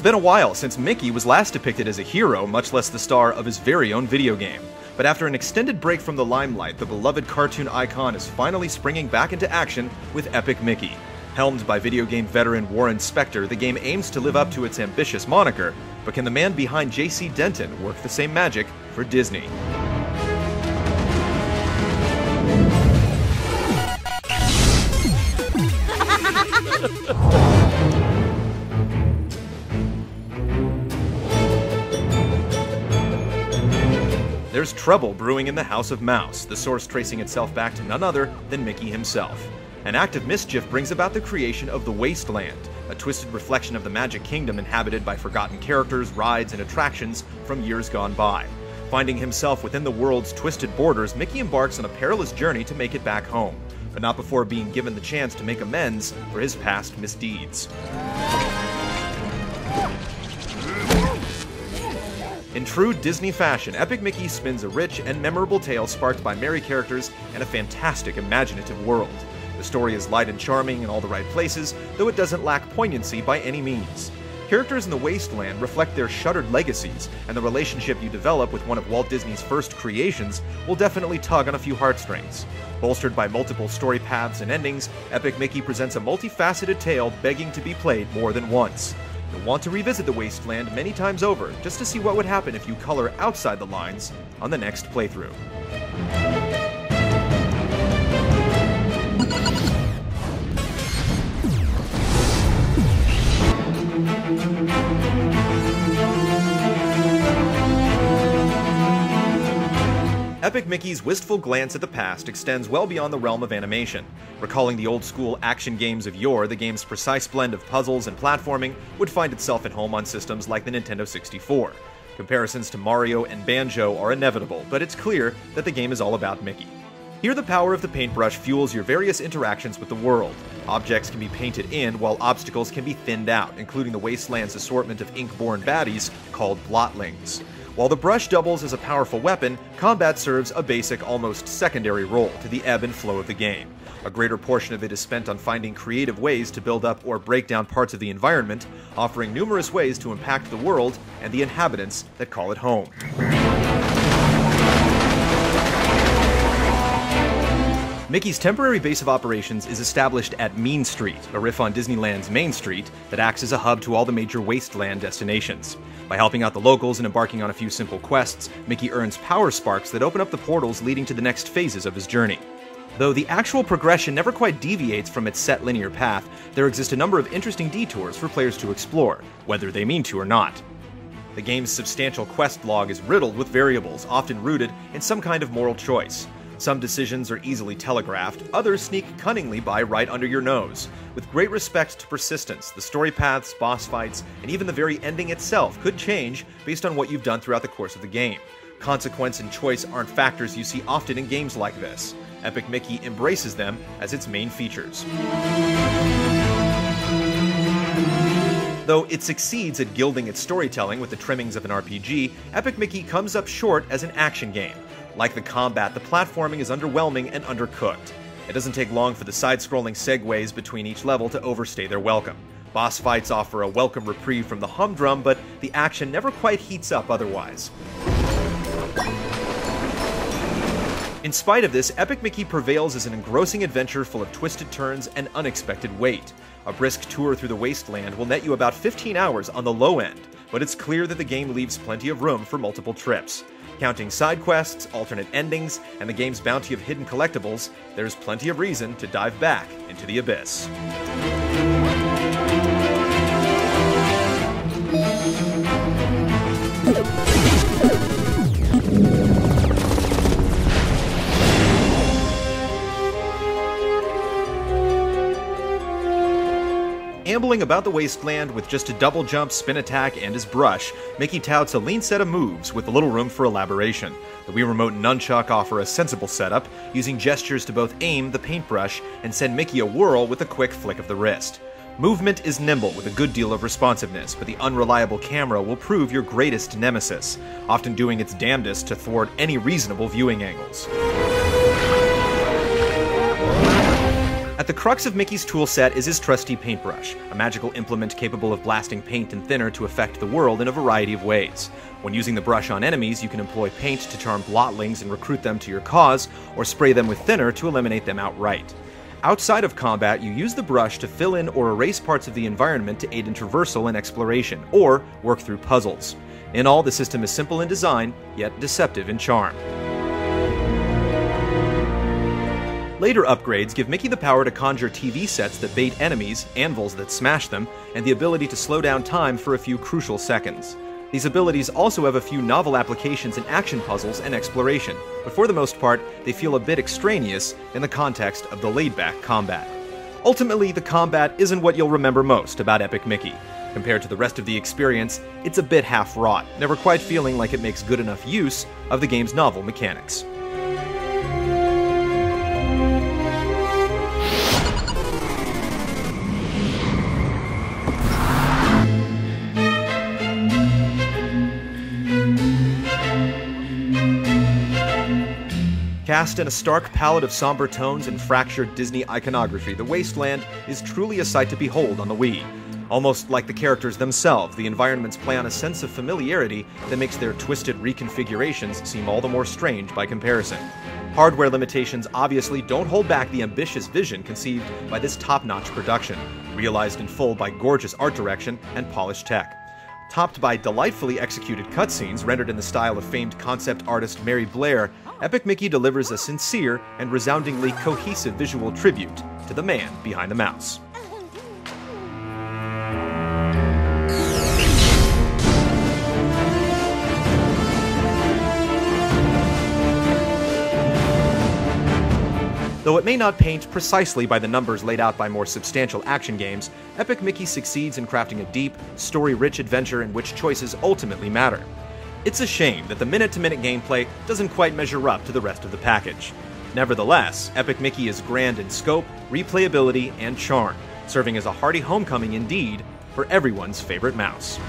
been a while since Mickey was last depicted as a hero, much less the star of his very own video game. But after an extended break from the limelight, the beloved cartoon icon is finally springing back into action with Epic Mickey. Helmed by video game veteran Warren Spector, the game aims to live up to its ambitious moniker, but can the man behind J.C. Denton work the same magic for Disney? There's trouble brewing in the House of Mouse, the source tracing itself back to none other than Mickey himself. An act of mischief brings about the creation of the Wasteland, a twisted reflection of the Magic Kingdom inhabited by forgotten characters, rides, and attractions from years gone by. Finding himself within the world's twisted borders, Mickey embarks on a perilous journey to make it back home, but not before being given the chance to make amends for his past misdeeds. In true Disney fashion, Epic Mickey spins a rich and memorable tale sparked by merry characters and a fantastic imaginative world. The story is light and charming in all the right places, though it doesn't lack poignancy by any means. Characters in the Wasteland reflect their shuttered legacies, and the relationship you develop with one of Walt Disney's first creations will definitely tug on a few heartstrings. Bolstered by multiple story paths and endings, Epic Mickey presents a multifaceted tale begging to be played more than once. You'll want to revisit the Wasteland many times over, just to see what would happen if you color outside the lines on the next playthrough. Epic Mickey's wistful glance at the past extends well beyond the realm of animation. Recalling the old-school action games of yore, the game's precise blend of puzzles and platforming would find itself at home on systems like the Nintendo 64. Comparisons to Mario and Banjo are inevitable, but it's clear that the game is all about Mickey. Here, the power of the paintbrush fuels your various interactions with the world. Objects can be painted in, while obstacles can be thinned out, including the Wasteland's assortment of ink-born baddies called blotlings. While the brush doubles as a powerful weapon, combat serves a basic, almost secondary role to the ebb and flow of the game. A greater portion of it is spent on finding creative ways to build up or break down parts of the environment, offering numerous ways to impact the world and the inhabitants that call it home. Mickey's temporary base of operations is established at Mean Street, a riff on Disneyland's Main Street that acts as a hub to all the major Wasteland destinations. By helping out the locals and embarking on a few simple quests, Mickey earns power sparks that open up the portals leading to the next phases of his journey. Though the actual progression never quite deviates from its set linear path, there exist a number of interesting detours for players to explore, whether they mean to or not. The game's substantial quest log is riddled with variables, often rooted in some kind of moral choice. Some decisions are easily telegraphed, others sneak cunningly by right under your nose. With great respect to persistence, the story paths, boss fights, and even the very ending itself could change based on what you've done throughout the course of the game. Consequence and choice aren't factors you see often in games like this. Epic Mickey embraces them as its main features. Though it succeeds at gilding its storytelling with the trimmings of an RPG, Epic Mickey comes up short as an action game. Like the combat, the platforming is underwhelming and undercooked. It doesn't take long for the side-scrolling segues between each level to overstay their welcome. Boss fights offer a welcome reprieve from the humdrum, but the action never quite heats up otherwise. In spite of this, Epic Mickey prevails as an engrossing adventure full of twisted turns and unexpected wait. A brisk tour through the Wasteland will net you about 15 hours on the low end, but it's clear that the game leaves plenty of room for multiple trips. Counting side quests, alternate endings, and the game's bounty of hidden collectibles, there's plenty of reason to dive back into the abyss. Ambling about the Wasteland with just a double jump, spin attack, and his brush, Mickey touts a lean set of moves with little room for elaboration. The Wii Remote and Nunchuck offer a sensible setup, using gestures to both aim the paintbrush and send Mickey a whirl with a quick flick of the wrist. Movement is nimble with a good deal of responsiveness, but the unreliable camera will prove your greatest nemesis, often doing its damnedest to thwart any reasonable viewing angles. At the crux of Mickey's toolset is his trusty paintbrush, a magical implement capable of blasting paint and thinner to affect the world in a variety of ways. When using the brush on enemies, you can employ paint to charm blotlings and recruit them to your cause, or spray them with thinner to eliminate them outright. Outside of combat, you use the brush to fill in or erase parts of the environment to aid in traversal and exploration, or work through puzzles. In all, the system is simple in design, yet deceptive in charm. Later upgrades give Mickey the power to conjure TV sets that bait enemies, anvils that smash them, and the ability to slow down time for a few crucial seconds. These abilities also have a few novel applications in action puzzles and exploration, but for the most part, they feel a bit extraneous in the context of the laid-back combat. Ultimately, the combat isn't what you'll remember most about Epic Mickey. Compared to the rest of the experience, it's a bit half-wrought, never quite feeling like it makes good enough use of the game's novel mechanics. Cast in a stark palette of somber tones and fractured Disney iconography, the Wasteland is truly a sight to behold on the Wii. Almost like the characters themselves, the environments play on a sense of familiarity that makes their twisted reconfigurations seem all the more strange by comparison. Hardware limitations obviously don't hold back the ambitious vision conceived by this top-notch production, realized in full by gorgeous art direction and polished tech. Topped by delightfully executed cutscenes rendered in the style of famed concept artist Mary Blair, Epic Mickey delivers a sincere and resoundingly cohesive visual tribute to the man behind the mouse. Though it may not paint precisely by the numbers laid out by more substantial action games, Epic Mickey succeeds in crafting a deep, story-rich adventure in which choices ultimately matter. It's a shame that the minute-to-minute gameplay doesn't quite measure up to the rest of the package. Nevertheless, Epic Mickey is grand in scope, replayability, and charm, serving as a hearty homecoming indeed for everyone's favorite mouse.